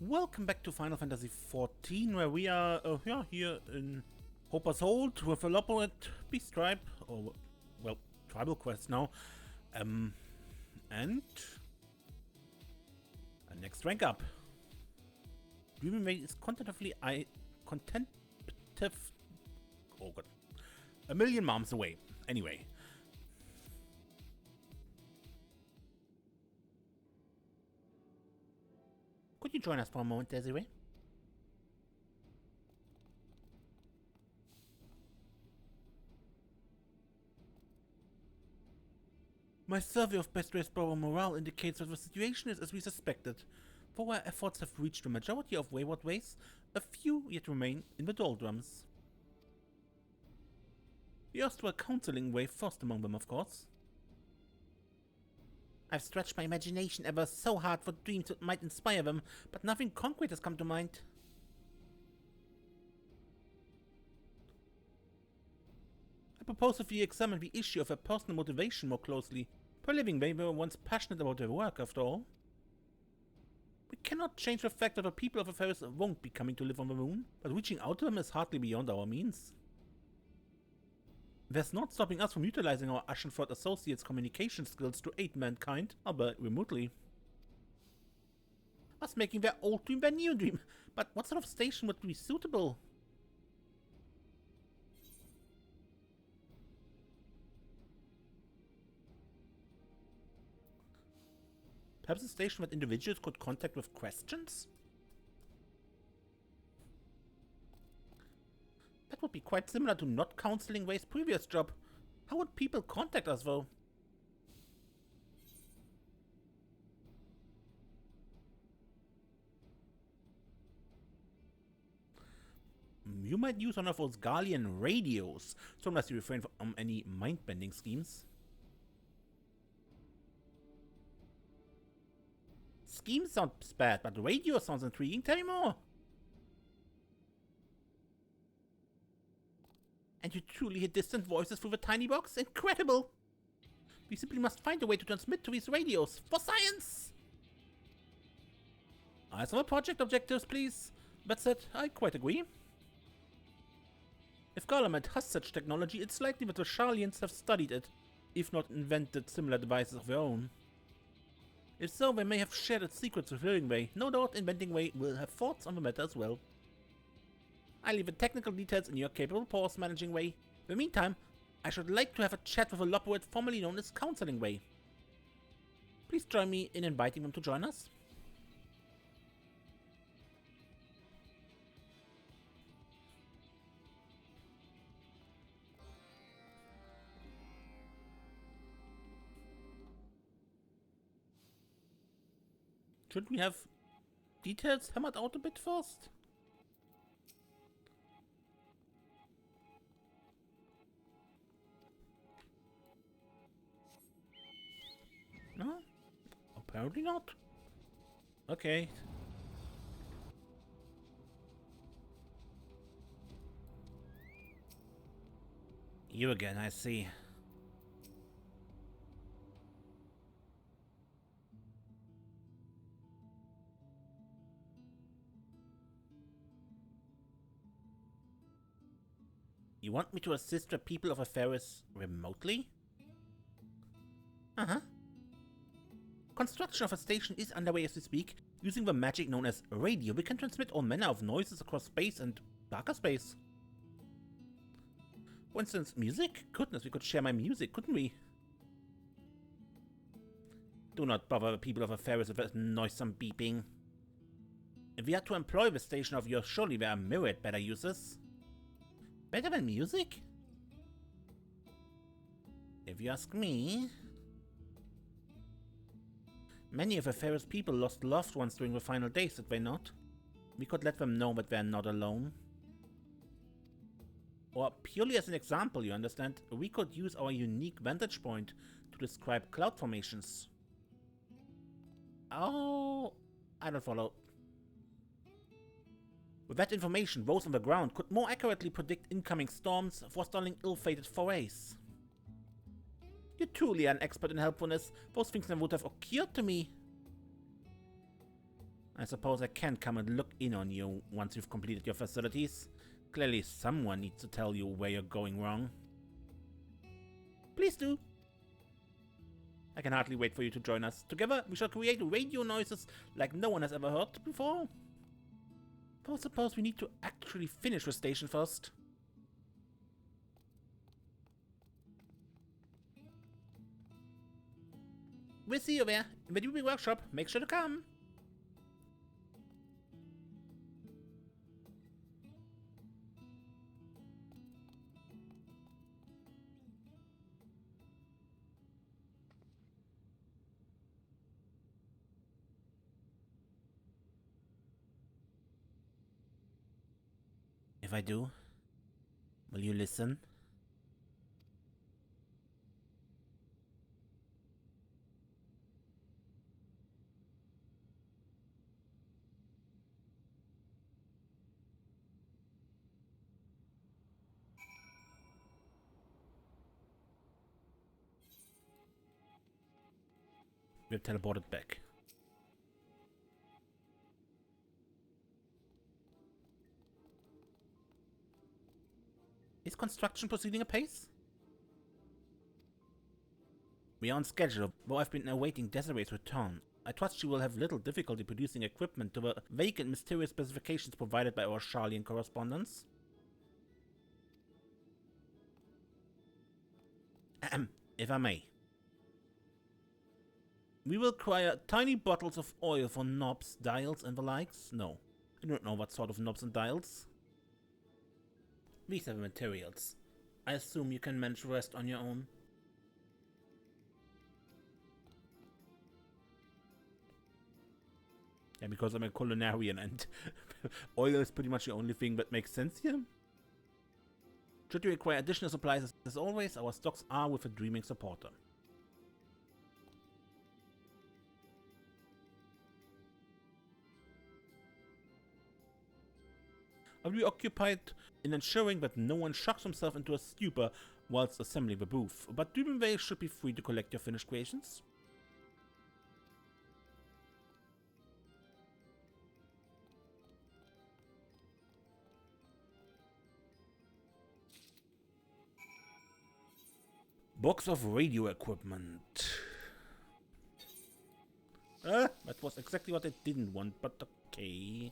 Welcome back to Final Fantasy XIV, where we are here in Hopper's Hold with a Loporrit Beast Tribe, or, well, tribal quest now, and a next rank up. Dreamingway is oh god, a million miles away. Anyway. Could you join us for a moment, Desiree? My survey of best race borrower morale indicates that the situation is as we suspected. For our efforts have reached the majority of wayward ways, a few yet remain in the doldrums. The erstwhile counseling way first among them, of course. I've stretched my imagination ever so hard for dreams that might inspire them, but nothing concrete has come to mind. I propose that we examine the issue of their personal motivation more closely. Per living, they were once passionate about their work, after all. We cannot change the fact that the people of the Ferris won't be coming to live on the moon, but reaching out to them is hardly beyond our means. There's not stopping us from utilizing our Ashenford Associates' communication skills to aid mankind, albeit remotely. Us making their old dream their new dream, but what sort of station would be suitable? Perhaps a station that individuals could contact with questions? That would be quite similar to not counseling Way's previous job. How would people contact us, though? You might use one of those Garlean radios, so unless you refrain from any mind-bending schemes. Schemes sounds bad, but radio sounds intriguing. Tell me more! And you truly hear distant voices through the tiny box? Incredible! We simply must find a way to transmit to these radios, for science! Eyes on the project objectives, please. That said, I quite agree. If Garlemald has such technology, it's likely that the Sharlayans have studied it, if not invented similar devices of their own. If so, they may have shared its secrets with Dreamingway. No doubt Inventingway will have thoughts on the matter as well. I leave the technical details in your capable paws, Managing Way. In the meantime, I should like to have a chat with a Loporrit formerly known as Counseling Way. Please join me in inviting them to join us. Should we have details hammered out a bit first? No? Apparently not. Okay. You again, I see. You want me to assist the people of Aferis remotely? Uh-huh. Construction of a station is underway as we speak. Using the magic known as radio, we can transmit all manner of noises across space and darker space. For instance, music? Goodness, we could share my music, couldn't we? Do not bother the people of Aferis with that noisome beeping. If we are to employ the station of yours, surely there are myriad better uses. Better than music? If you ask me... Many of Aferis people lost loved ones during the final days, did they not? We could let them know that they are not alone. Or purely as an example, you understand, we could use our unique vantage point to describe cloud formations. Oh, I don't follow. With that information, those on the ground could more accurately predict incoming storms, forestalling ill-fated forays. You truly are an expert in helpfulness. Those things never would have occurred to me. I suppose I can come and look in on you once you've completed your facilities. Clearly someone needs to tell you where you're going wrong. Please do. I can hardly wait for you to join us. Together, we shall create radio noises like no one has ever heard before. But suppose we need to actually finish the station first. We'll see you there in the Dreaming workshop. Make sure to come. If I do, will you listen? We're teleported back. Is construction proceeding apace? We are on schedule, though I've been awaiting Desiree's return. I trust she will have little difficulty producing equipment to the vague and mysterious specifications provided by our Sharlayan correspondents. If I may. We will require tiny bottles of oil for knobs, dials, and the likes. No, I don't know what sort of knobs and dials. These are the materials. I assume you can manage the rest on your own. Yeah, because I'm a culinarian and oil is pretty much the only thing that makes sense here. Should you require additional supplies, as always, our stocks are with a Dreaming supporter. I will be occupied in ensuring that no one shocks himself into a stupor whilst assembling the booth, but Dreamingway should be free to collect your finished creations. Box of radio equipment. That was exactly what I didn't want, but okay.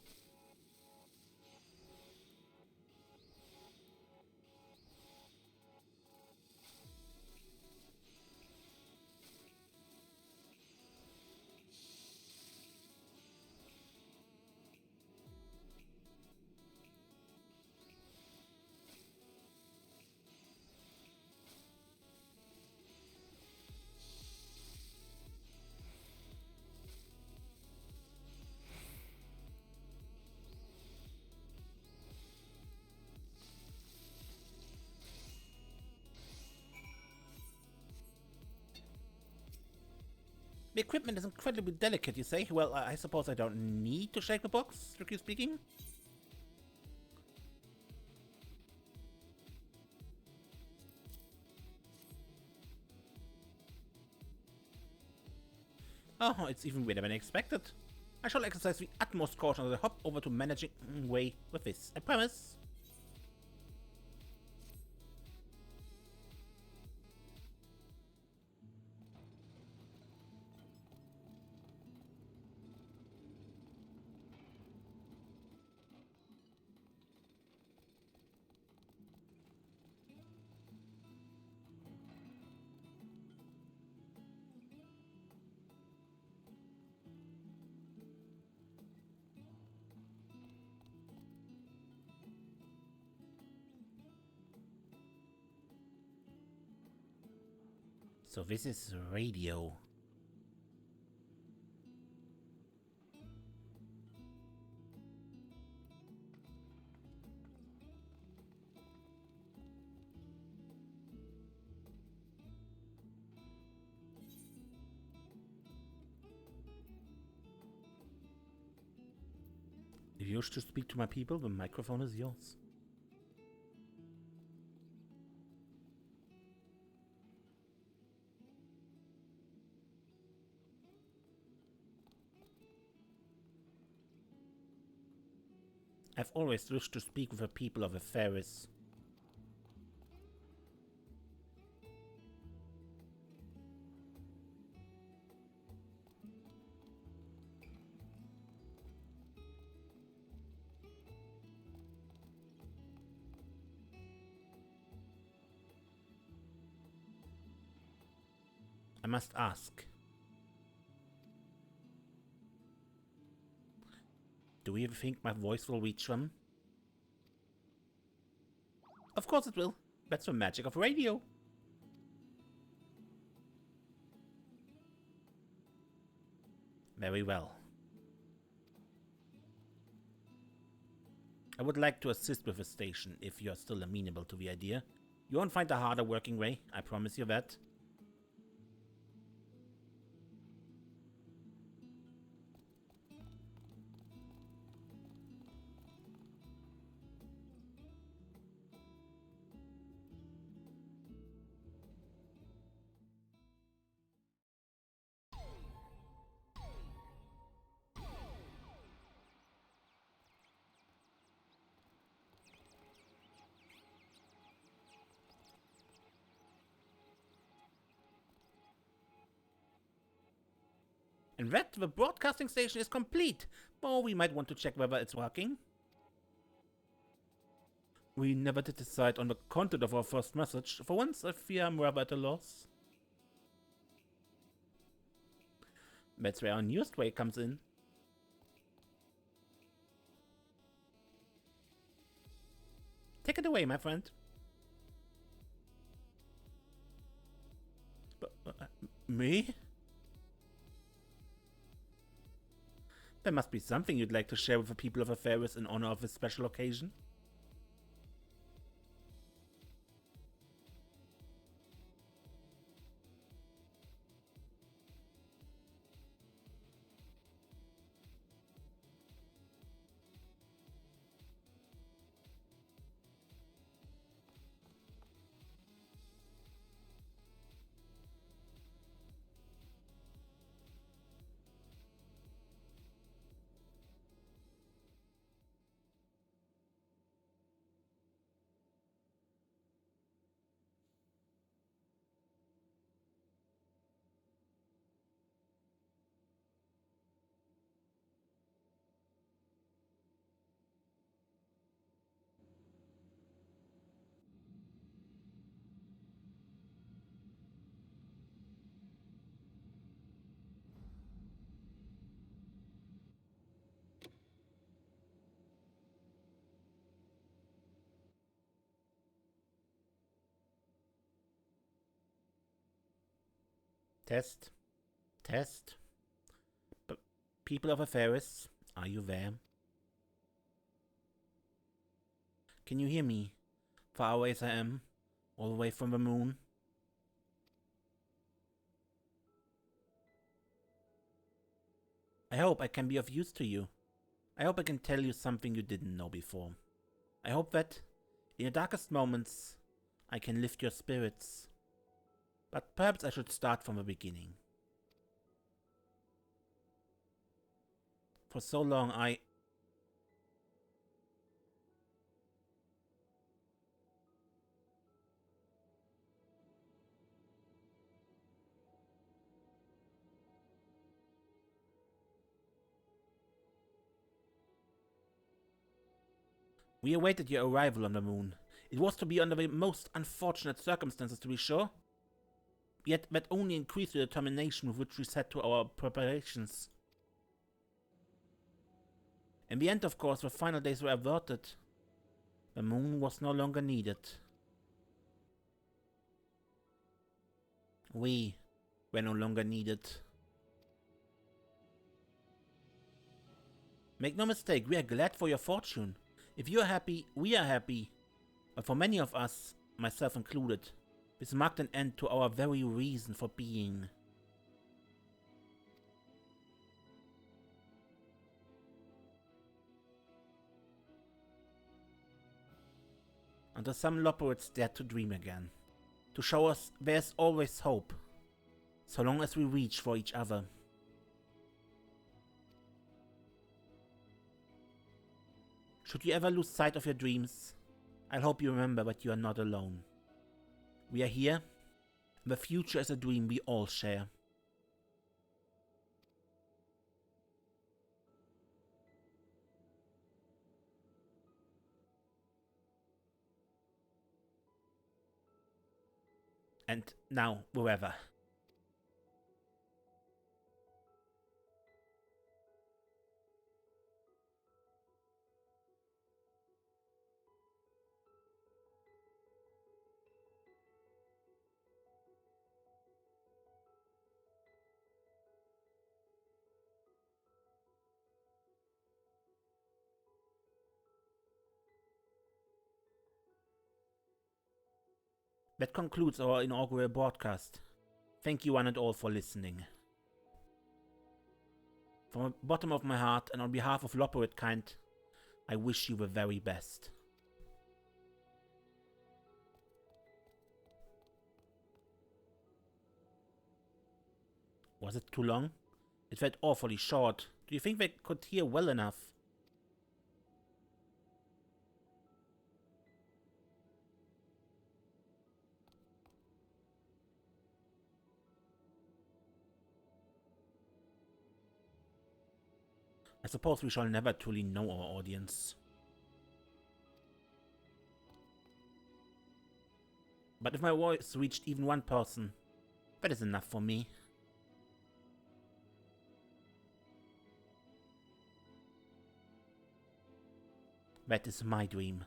The equipment is incredibly delicate, you say? Well, I suppose I don't need to shake the box, strictly speaking. Oh, it's even weirder than I expected. I shall exercise the utmost caution as I hop over to managing way with this. I promise. So this is radio. If you wish to speak to my people, the microphone is yours. I've always wished to speak with the people of Eferis. I must ask. Do you think my voice will reach them? Of course it will. That's the magic of radio. Very well. I would like to assist with the station if you are still amenable to the idea. You won't find a harder working way, I promise you that. And that the broadcasting station is complete. Oh, we might want to check whether it's working. We never did decide on the content of our first message. For once, I fear I'm rather at a loss. That's where our newest way comes in. Take it away, my friend. Me? There must be something you'd like to share with the people of Eferis in honor of this special occasion. Test. Test. People of Eferis, are you there? Can you hear me? Far away as I am, all the way from the moon. I hope I can be of use to you. I hope I can tell you something you didn't know before. I hope that, in your darkest moments, I can lift your spirits. But perhaps I should start from the beginning. For so long We awaited your arrival on the moon. It was to be under the most unfortunate circumstances, to be sure. Yet that only increased the determination with which we set to our preparations. In the end, of course, the final days were averted. The moon was no longer needed. We were no longer needed. Make no mistake, we are glad for your fortune. If you are happy, we are happy. But for many of us, myself included, this marked an end to our very reason for being. Until some Loporrits dared to dream again, to show us there's always hope, so long as we reach for each other. Should you ever lose sight of your dreams, I hope you remember that you are not alone. We are here. The future is a dream we all share. And now, wherever. That concludes our inaugural broadcast. Thank you one and all for listening. From the bottom of my heart and on behalf of Loporrit kind, I wish you the very best. Was it too long? It felt awfully short. Do you think they could hear well enough? I suppose we shall never truly know our audience. But if my voice reached even one person, that is enough for me. That is my dream.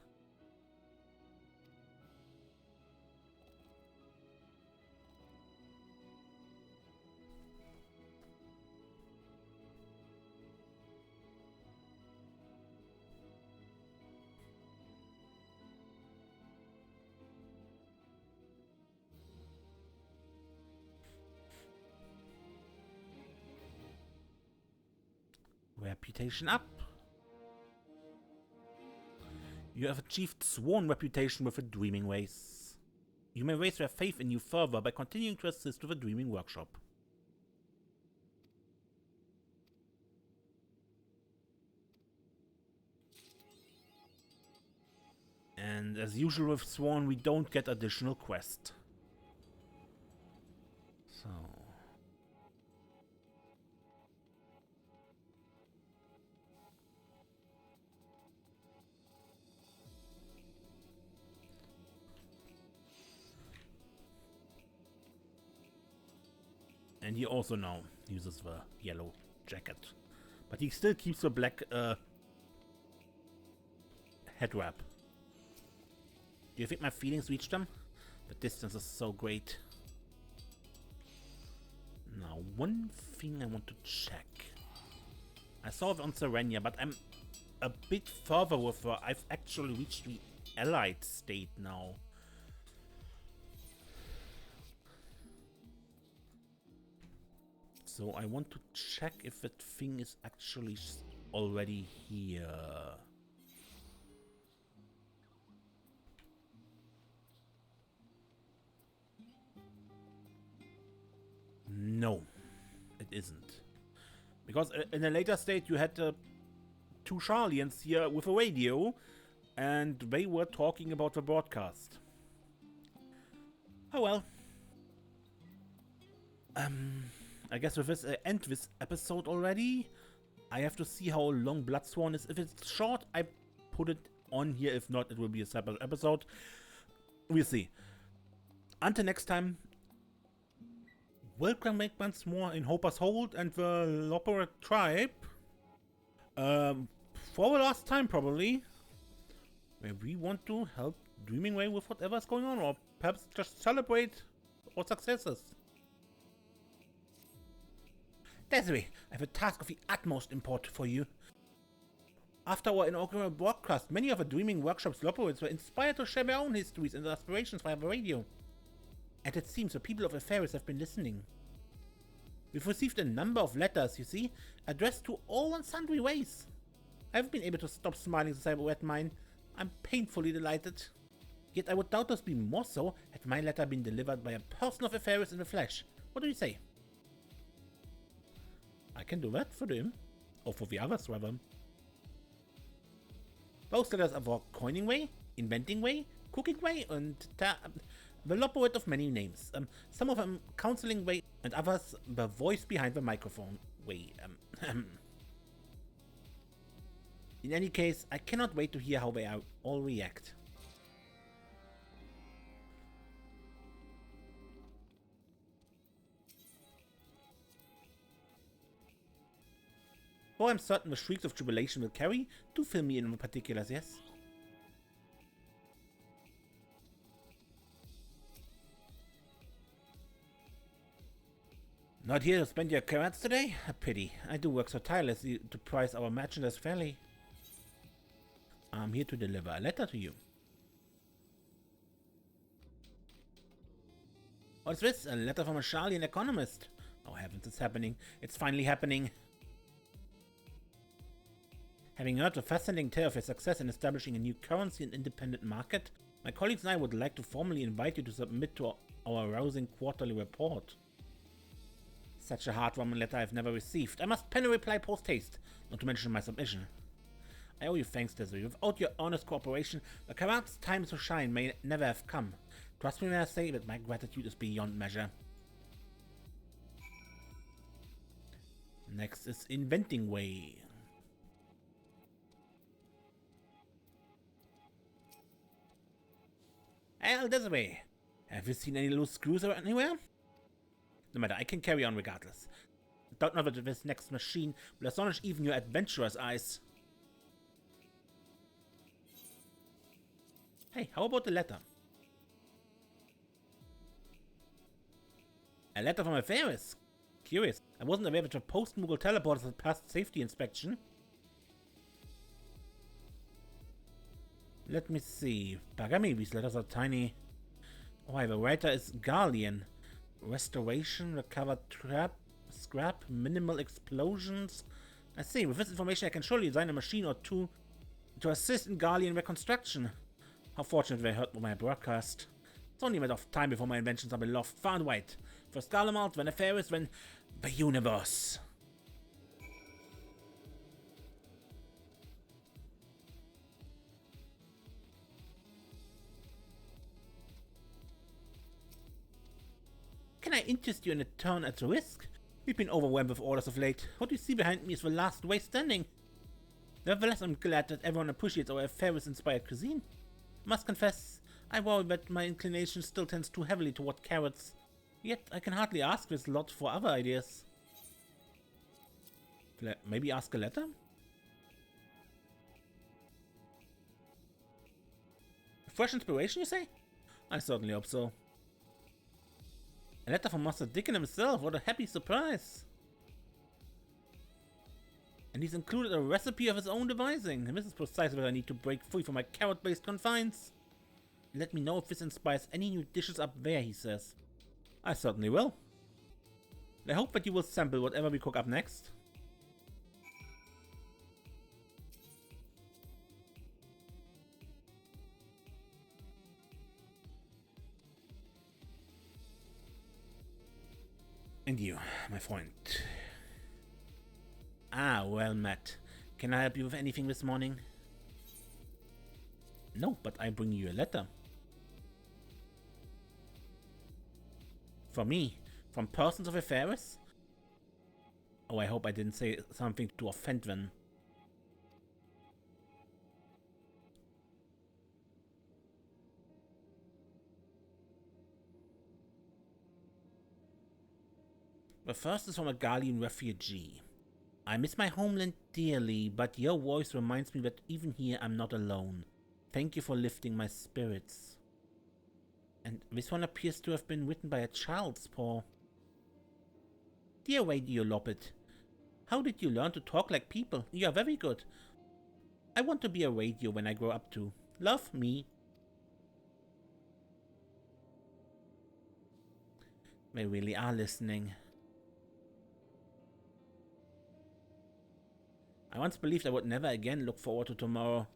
Reputation up. You have achieved sworn reputation with the Dreamingways. You may raise their faith in you further by continuing to assist with the Dreaming Workshop. And as usual with Sworn, we don't get additional quest. So... And he also now uses the yellow jacket. But he still keeps the black head wrap. Do you think my feelings reached them? The distance is so great. Now, one thing I want to check. I saw it on Serenia, but I'm a bit further with her. I've actually reached the allied state now. So I want to check if that thing is actually already here. No, it isn't. Because in a later state you had two Sharlayans here with a radio, and they were talking about the broadcast. Oh well. I guess with this end this episode already. I have to see how long Bloodsworn is. If it's short, I put it on here. If not, it will be a separate episode. We'll see. Until next time, welcome back once more in Hopper's Hold and the Loporrit tribe. For the last time, probably. Where we want to help Dreamingway with whatever's going on, or perhaps just celebrate our successes. Desiree, I have a task of the utmost import for you. After our inaugural broadcast, many of the Dreaming Workshop's Loporrits were inspired to share their own histories and aspirations via the radio. And it seems the people of Afaris have been listening. We've received a number of letters, you see, addressed to all in sundry ways. I haven't been able to stop smiling since I read mine. I'm painfully delighted. Yet I would doubtless be more so had my letter been delivered by a person of Afaris in the flesh. What do you say? I can do that for them. Or for the others, rather. Both letters are for coining way, inventing way, cooking way, and the Loporrit of many names. Some of them counseling way, and others the voice behind the microphone way. In any case, I cannot wait to hear how they all react. Though I'm certain the shrieks of jubilation will carry, do fill me in on the particulars, yes? Not here to spend your carats today? A pity. I do work so tirelessly to price our merchandise fairly. I'm here to deliver a letter to you. What's this? A letter from a Sharlayan economist. Oh heavens, it's happening. It's finally happening. Having heard the fascinating tale of your success in establishing a new currency and independent market, my colleagues and I would like to formally invite you to submit to our rousing quarterly report. Such a heartwarming letter I've never received. I must pen a reply post-haste, not to mention my submission. I owe you thanks, Desiree. Without your honest cooperation, the Karat's time to shine may never have come. Trust me when I say that my gratitude is beyond measure. Next is Inventing Way. Well, Desiree, have you seen any loose screws or anywhere? No matter, I can carry on regardless. Doubt not that this next machine will astonish even your adventurous eyes. Hey, how about the letter? A letter from a Ferris. Curious. I wasn't aware that your post-Moogle teleporters had passed safety inspection. Let me see. Bagami, these letters are tiny. Oh, the writer is Garlean. Restoration, recovered trap, scrap, minimal explosions. I see. With this information, I can surely design a machine or two to assist in Garlean reconstruction. How fortunate they heard my broadcast. It's only a matter of time before my inventions are beloved far and wide. First Garlemald, then Ferris, then the universe. Can I interest you in a turn at risk? We've been overwhelmed with orders of late. What you see behind me is the last way standing. Nevertheless, I'm glad that everyone appreciates our Ferris-inspired cuisine. Must confess, I worry that my inclination still tends too heavily toward carrots. Yet, I can hardly ask this lot for other ideas. Maybe ask a letter? Fresh inspiration, you say? I certainly hope so. A letter from Master Dickon himself, what a happy surprise! And he's included a recipe of his own devising, and this is precisely what I need to break free from my carrot-based confines. Let me know if this inspires any new dishes up there, he says. I certainly will. I hope that you will sample whatever we cook up next. And you, my friend. Ah, well met. Can I help you with anything this morning? No, but I bring you a letter. For me? From persons of a Ferris? Oh, I hope I didn't say something to offend them. The first is from a Garlean refugee. I miss my homeland dearly, but your voice reminds me that even here I'm not alone. Thank you for lifting my spirits. And this one appears to have been written by a child's paw. Dear Radio Loporrit, how did you learn to talk like people? You are very good. I want to be a radio when I grow up too. Love, me. They really are listening. I once believed I would never again look forward to tomorrow.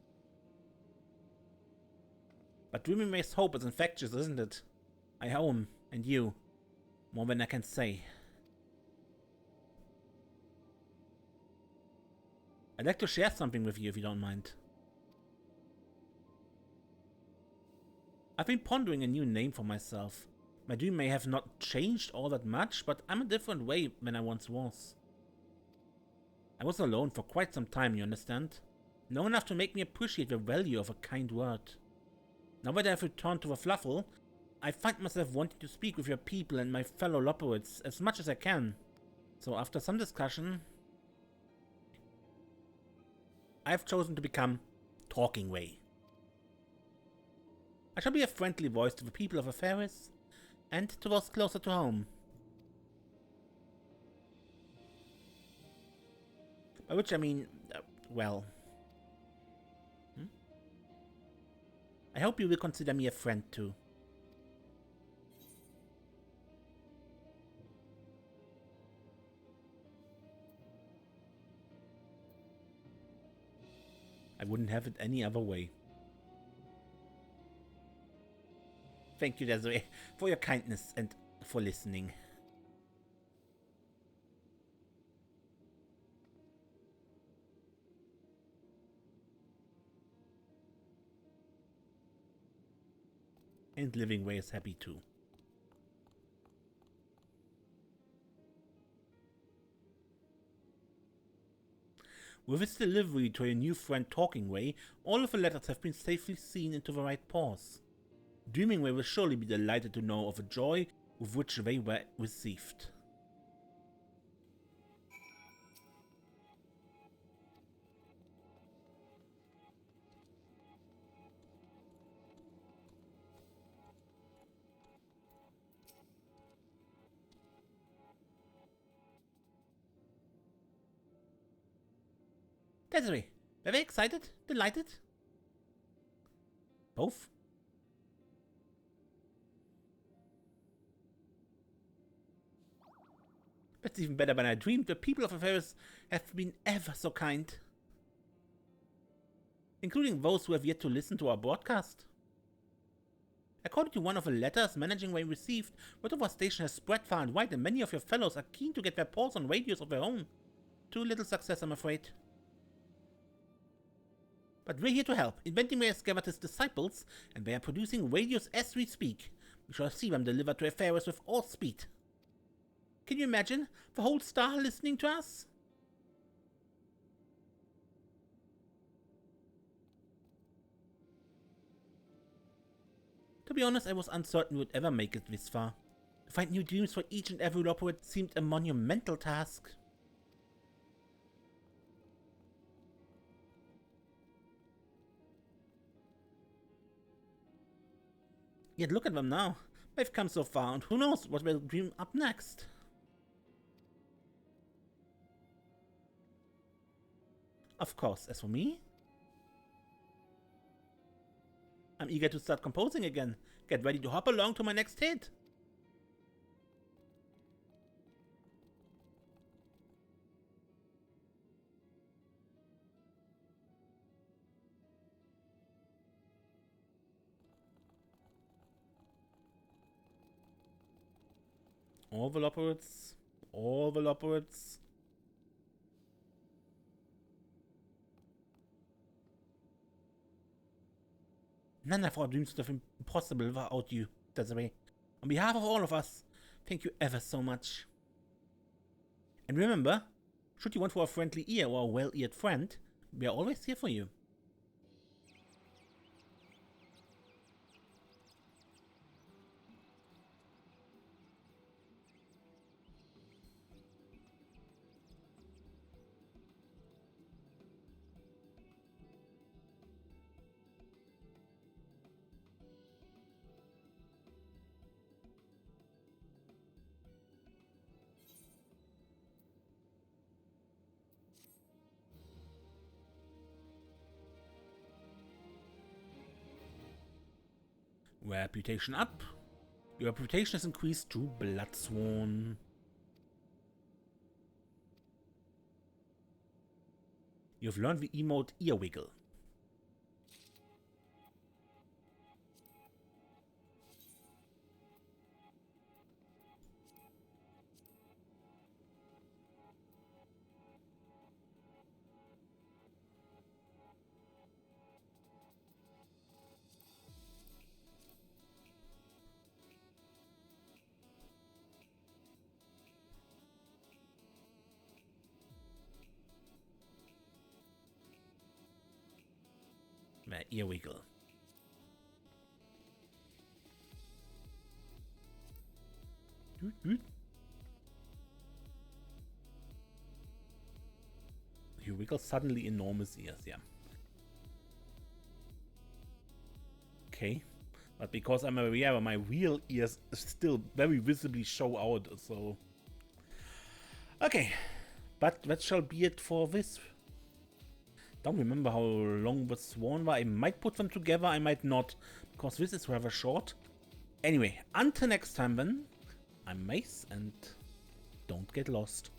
But Dreamingway's hope is infectious, isn't it? I owe him, and you, more than I can say. I'd like to share something with you if you don't mind. I've been pondering a new name for myself. My dream may have not changed all that much, but I'm a different way than I once was. I was alone for quite some time, you understand? Long enough to make me appreciate the value of a kind word. Now that I've returned to the Fluffle, I find myself wanting to speak with your people and my fellow Loporrits as much as I can. So after some discussion, I've chosen to become Talkingway. I shall be a friendly voice to the people of Afaris and to those closer to home. By which I mean, well... I hope you will consider me a friend too. I wouldn't have it any other way. Thank you, Desiree, for your kindness and for listening. And Livingway is happy too. With its delivery to your new friend Talkingway, all of the letters have been safely seen into the right paws. Dreamingway will surely be delighted to know of the joy with which they were received. Desiree, were they excited? Delighted? Both? That's even better than I dreamed. The people of Afaris have been ever so kind. Including those who have yet to listen to our broadcast. According to one of the letters Managingway received, word of our station has spread far and wide, and many of your fellows are keen to get their paws on radios of their own. Too little success, I'm afraid. But we're here to help. Inventingway has gathered his disciples, and they are producing radios as we speak. We shall see them delivered to Afaris with all speed. Can you imagine the whole star listening to us? To be honest, I was uncertain we would ever make it this far. To find new dreams for each and every Loporrit seemed a monumental task. Yet look at them now. They've come so far, and who knows what they'll dream up next. Of course, as for me, I'm eager to start composing again. Get ready to hop along to my next hit. All the Loporrits. All the Loporrits. None of our dreams would have been possible without you, Desiree. On behalf of all of us, thank you ever so much. And remember, should you want for a friendly ear or a well-eared friend, we are always here for you. Reputation up. Your reputation has increased to Bloodsworn. You've learned the emote Earwiggle. Ear wiggle. You wiggle suddenly enormous ears, yeah. Okay. But because I'm a wearer, my real ears still very visibly show out, so... Okay. But that shall be it for this. Don't remember how long the swan were. I might put them together, I might not, because this is rather short. Anyway, until next time then, I'm Mace, and don't get lost.